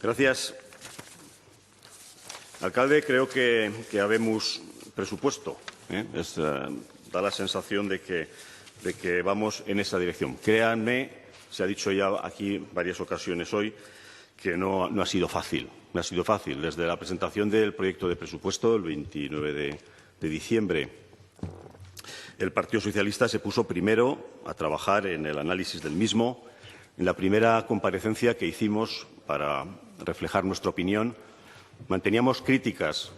Gracias. Alcalde, creo que habemos presupuesto. Da la sensación de que vamos en esa dirección. Créanme, se ha dicho ya aquí en varias ocasiones hoy, que no ha sido fácil. No ha sido fácil. Desde la presentación del proyecto de presupuesto, el 29 de diciembre, el Partido Socialista se puso primero a trabajar en el análisis del mismo. En la primera comparecencia que hicimos para reflejar nuestra opinión, manteníamos críticas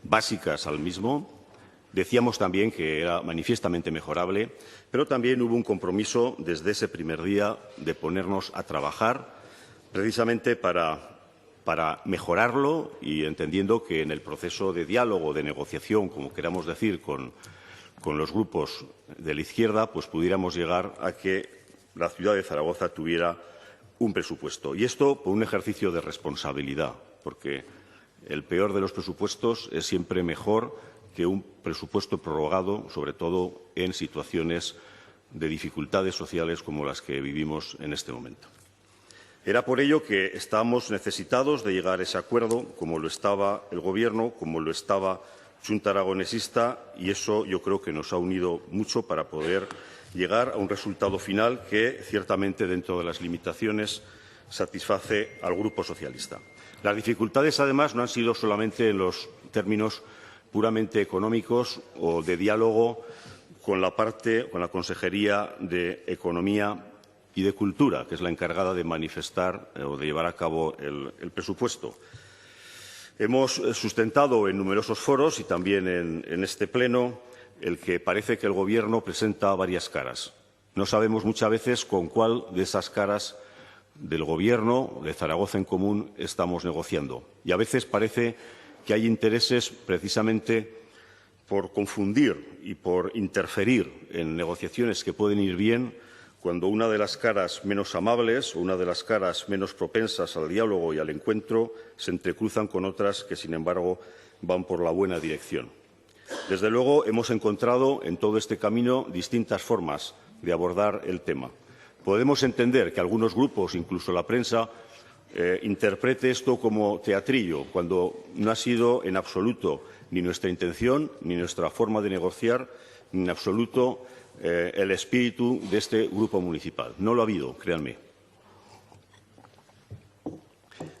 básicas al mismo. Decíamos también que era manifiestamente mejorable, pero también hubo un compromiso desde ese primer día de ponernos a trabajar precisamente para mejorarlo y entendiendo que en el proceso de diálogo, de negociación, como queramos decir, con los grupos de la izquierda, pues pudiéramos llegar a que la ciudad de Zaragoza tuviera un presupuesto. Y esto por un ejercicio de responsabilidad, porque el peor de los presupuestos es siempre mejor que un presupuesto prorrogado, sobre todo en situaciones de dificultades sociales como las que vivimos en este momento. Era por ello que estábamos necesitados de llegar a ese acuerdo, como lo estaba el Gobierno, como lo estaba Xunta Aragonesista, y eso yo creo que nos ha unido mucho para poder llegar a un resultado final que, ciertamente, dentro de las limitaciones, satisface al Grupo Socialista. Las dificultades, además, no han sido solamente en los términos puramente económicos o de diálogo con la Consejería de Economía y de Cultura, que es la encargada de manifestar o de llevar a cabo el presupuesto. Hemos sustentado en numerosos foros y también en este Pleno el que parece que el Gobierno presenta varias caras. No sabemos muchas veces con cuál de esas caras del Gobierno, de Zaragoza en Común, estamos negociando. Y a veces parece que hay intereses precisamente por confundir y por interferir en negociaciones que pueden ir bien cuando una de las caras menos amables o una de las caras menos propensas al diálogo y al encuentro se entrecruzan con otras que, sin embargo, van por la buena dirección. Desde luego, hemos encontrado en todo este camino distintas formas de abordar el tema. Podemos entender que algunos grupos, incluso la prensa, interprete esto como teatrillo, cuando no ha sido en absoluto ni nuestra intención, ni nuestra forma de negociar, ni en absoluto el espíritu de este grupo municipal. No lo ha habido, créanme.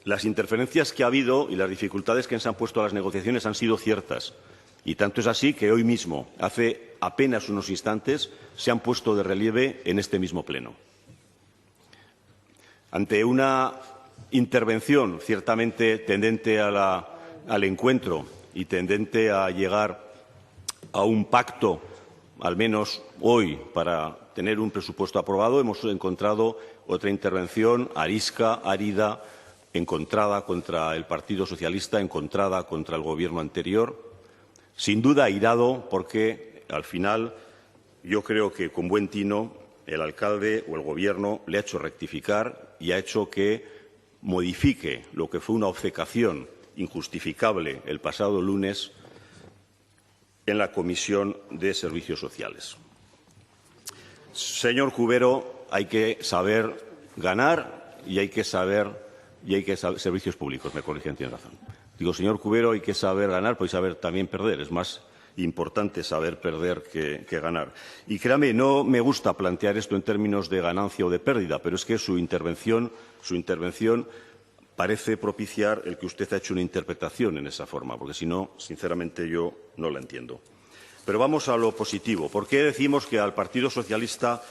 Las interferencias que ha habido y las dificultades que se han puesto a las negociaciones han sido ciertas. Y tanto es así que hoy mismo, hace apenas unos instantes, se han puesto de relieve en este mismo Pleno. Ante una intervención ciertamente tendente al encuentro y tendente a llegar a un pacto, al menos hoy, para tener un presupuesto aprobado, hemos encontrado otra intervención arisca, árida, encontrada contra el Partido Socialista, encontrada contra el Gobierno anterior. Sin duda airado porque, al final, yo creo que con buen tino el alcalde o el Gobierno le ha hecho rectificar y ha hecho que modifique lo que fue una obcecación injustificable el pasado lunes en la Comisión de Servicios Sociales. Señor Cubero, hay que saber ganar y hay que saber servicios públicos, me corrigen, tiene razón. Digo, señor Cubero, hay que saber ganar, pero hay que saber también perder. Es más importante saber perder que ganar. Y créame, no me gusta plantear esto en términos de ganancia o de pérdida, pero es que su intervención parece propiciar el que usted ha hecho una interpretación en esa forma, porque si no, sinceramente, yo no la entiendo. Pero vamos a lo positivo. ¿Por qué decimos que al Partido Socialista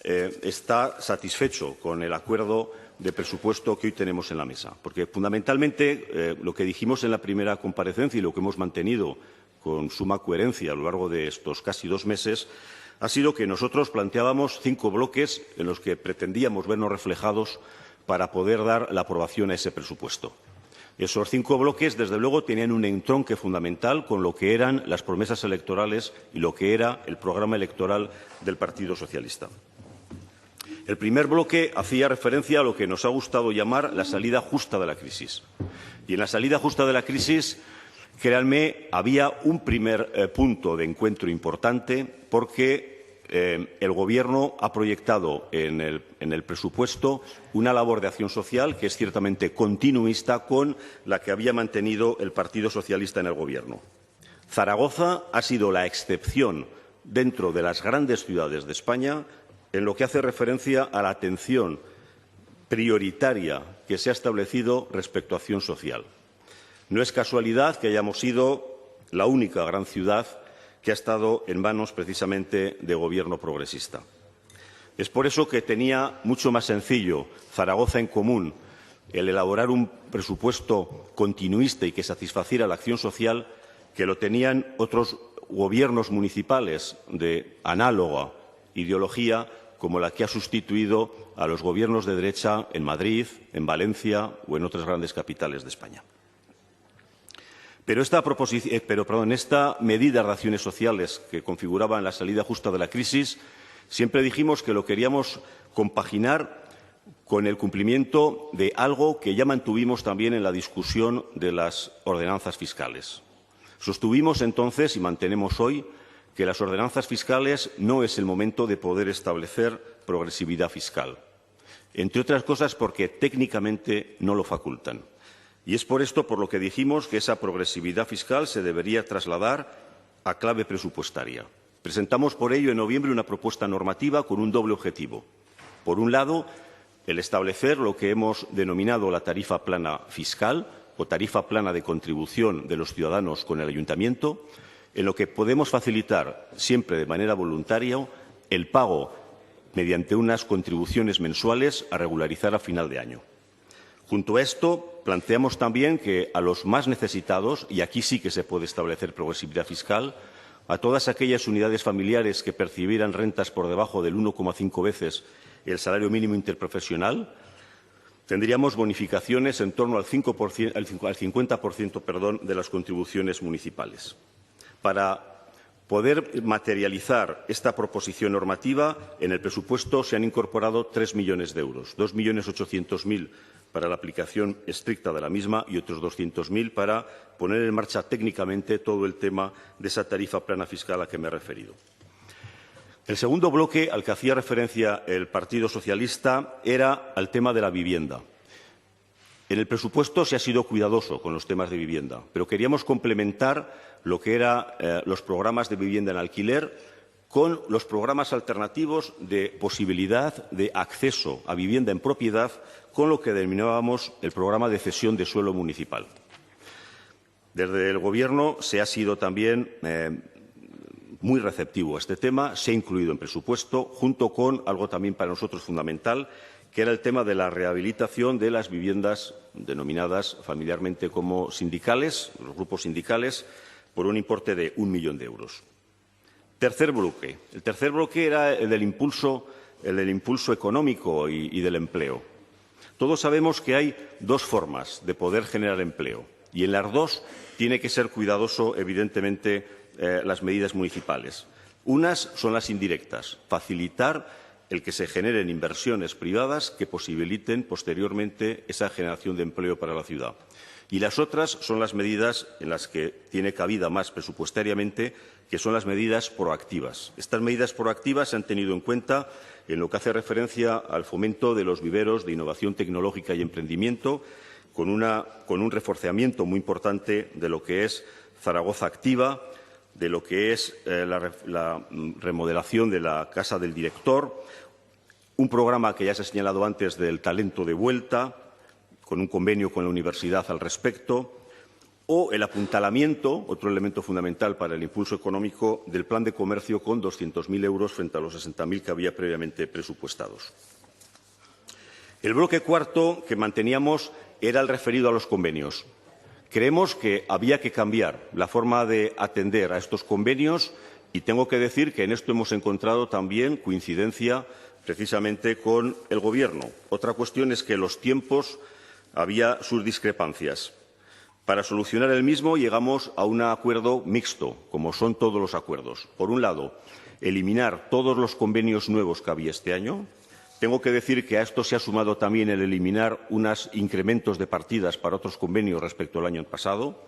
está satisfecho con el acuerdo de presupuesto que hoy tenemos en la mesa? Porque, fundamentalmente, lo que dijimos en la primera comparecencia y lo que hemos mantenido con suma coherencia a lo largo de estos casi 2 meses ha sido que nosotros planteábamos 5 bloques en los que pretendíamos vernos reflejados para poder dar la aprobación a ese presupuesto. Esos 5 bloques, desde luego, tenían un entronque fundamental con lo que eran las promesas electorales y lo que era el programa electoral del Partido Socialista. El primer bloque hacía referencia a lo que nos ha gustado llamar la salida justa de la crisis. Y en la salida justa de la crisis, créanme, había un primer punto de encuentro importante porque el Gobierno ha proyectado en el presupuesto una labor de acción social que es ciertamente continuista con la que había mantenido el Partido Socialista en el Gobierno. Zaragoza ha sido la excepción dentro de las grandes ciudades de España en lo que hace referencia a la atención prioritaria que se ha establecido respecto a acción social. No es casualidad que hayamos sido la única gran ciudad que ha estado en manos precisamente de gobierno progresista. Es por eso que tenía mucho más sencillo Zaragoza en Común el elaborar un presupuesto continuista y que satisfaciera la acción social que lo tenían otros gobiernos municipales de análoga ideología como la que ha sustituido a los gobiernos de derecha en Madrid, en Valencia o en otras grandes capitales de España. Pero esta medida de acciones sociales que configuraban la salida justa de la crisis, siempre dijimos que lo queríamos compaginar con el cumplimiento de algo que ya mantuvimos también en la discusión de las ordenanzas fiscales. Sostuvimos entonces y mantenemos hoy que las ordenanzas fiscales no es el momento de poder establecer progresividad fiscal, entre otras cosas porque técnicamente no lo facultan. Y es por esto por lo que dijimos que esa progresividad fiscal se debería trasladar a clave presupuestaria. Presentamos por ello en noviembre una propuesta normativa con un doble objetivo. Por un lado, el establecer lo que hemos denominado la tarifa plana fiscal o tarifa plana de contribución de los ciudadanos con el ayuntamiento, en lo que podemos facilitar, siempre de manera voluntaria, el pago mediante unas contribuciones mensuales a regularizar a final de año. Junto a esto, planteamos también que a los más necesitados, y aquí sí que se puede establecer progresividad fiscal, a todas aquellas unidades familiares que percibieran rentas por debajo del 1,5 veces el salario mínimo interprofesional, tendríamos bonificaciones en torno al 50% de las contribuciones municipales. Para poder materializar esta proposición normativa, en el presupuesto se han incorporado 3 millones de euros, 2.800.000 para la aplicación estricta de la misma y otros 200.000 para poner en marcha técnicamente todo el tema de esa tarifa plana fiscal a que me he referido. El segundo bloque al que hacía referencia el Partido Socialista era al tema de la vivienda. En el presupuesto se ha sido cuidadoso con los temas de vivienda, pero queríamos complementar lo que eran los programas de vivienda en alquiler con los programas alternativos de posibilidad de acceso a vivienda en propiedad con lo que denominábamos el programa de cesión de suelo municipal. Desde el Gobierno se ha sido también muy receptivo a este tema, se ha incluido en presupuesto, junto con algo también para nosotros fundamental, que era el tema de la rehabilitación de las viviendas denominadas familiarmente como sindicales, los grupos sindicales, por un importe de 1 millón de euros. Tercer bloque. El tercer bloque era el del impulso económico y del empleo. Todos sabemos que hay dos formas de poder generar empleo y en las dos tiene que ser cuidadoso, evidentemente, las medidas municipales. Unas son las indirectas, facilitar el que se generen inversiones privadas que posibiliten posteriormente esa generación de empleo para la ciudad. Y las otras son las medidas en las que tiene cabida más presupuestariamente, que son las medidas proactivas. Estas medidas proactivas se han tenido en cuenta en lo que hace referencia al fomento de los viveros de innovación tecnológica y emprendimiento, con un reforzamiento muy importante de lo que es Zaragoza Activa, de lo que es la remodelación de la Casa del Director, un programa que ya se ha señalado antes del talento de vuelta, con un convenio con la universidad al respecto, o el apuntalamiento, otro elemento fundamental para el impulso económico, del plan de comercio con 200.000 euros frente a los 60.000 que había previamente presupuestados. El bloque cuarto que manteníamos era el referido a los convenios. Creemos que había que cambiar la forma de atender a estos convenios y tengo que decir que en esto hemos encontrado también coincidencia precisamente con el Gobierno. Otra cuestión es que en los tiempos había sus discrepancias. Para solucionar el mismo llegamos a un acuerdo mixto, como son todos los acuerdos. Por un lado, eliminar todos los convenios nuevos que había este año. Tengo que decir que a esto se ha sumado también el eliminar unos incrementos de partidas para otros convenios respecto al año pasado.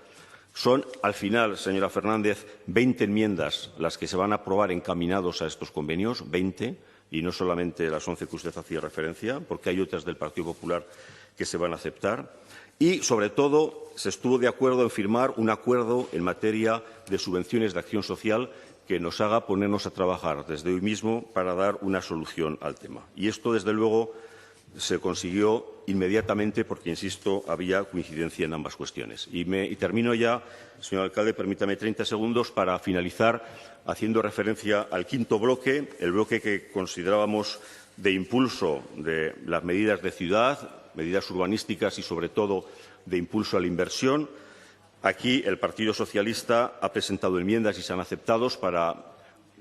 Son, al final, señora Fernández, 20 enmiendas las que se van a aprobar encaminados a estos convenios, 20, y no solamente las 11 que usted hacía referencia, porque hay otras del Partido Popular que se van a aceptar. Y, sobre todo, se estuvo de acuerdo en firmar un acuerdo en materia de subvenciones de acción social que nos haga ponernos a trabajar desde hoy mismo para dar una solución al tema. Y esto, desde luego, se consiguió inmediatamente porque, insisto, había coincidencia en ambas cuestiones. Y termino ya, señor alcalde, permítame 30 segundos para finalizar haciendo referencia al quinto bloque, el bloque que considerábamos de impulso de las medidas de ciudad, medidas urbanísticas y, sobre todo, de impulso a la inversión. Aquí el Partido Socialista ha presentado enmiendas y se han aceptado para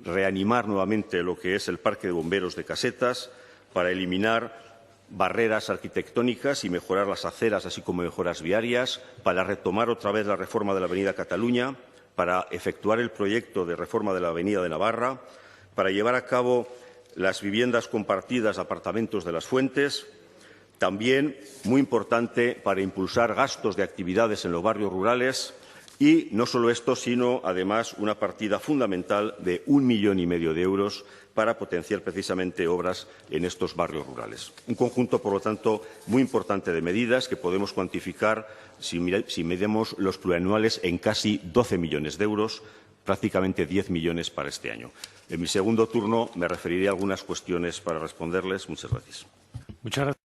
reanimar nuevamente lo que es el parque de bomberos de Casetas, para eliminar barreras arquitectónicas y mejorar las aceras, así como mejoras viarias, para retomar otra vez la reforma de la Avenida Cataluña, para efectuar el proyecto de reforma de la Avenida de Navarra, para llevar a cabo las viviendas compartidas, apartamentos de las Fuentes. También, muy importante, para impulsar gastos de actividades en los barrios rurales y no solo esto, sino, además, una partida fundamental de 1,5 millones de euros para potenciar precisamente obras en estos barrios rurales. Un conjunto, por lo tanto, muy importante de medidas que podemos cuantificar si medimos los plurianuales en casi 12 millones de euros, prácticamente 10 millones para este año. En mi segundo turno me referiré a algunas cuestiones para responderles. Muchas gracias. Muchas gracias.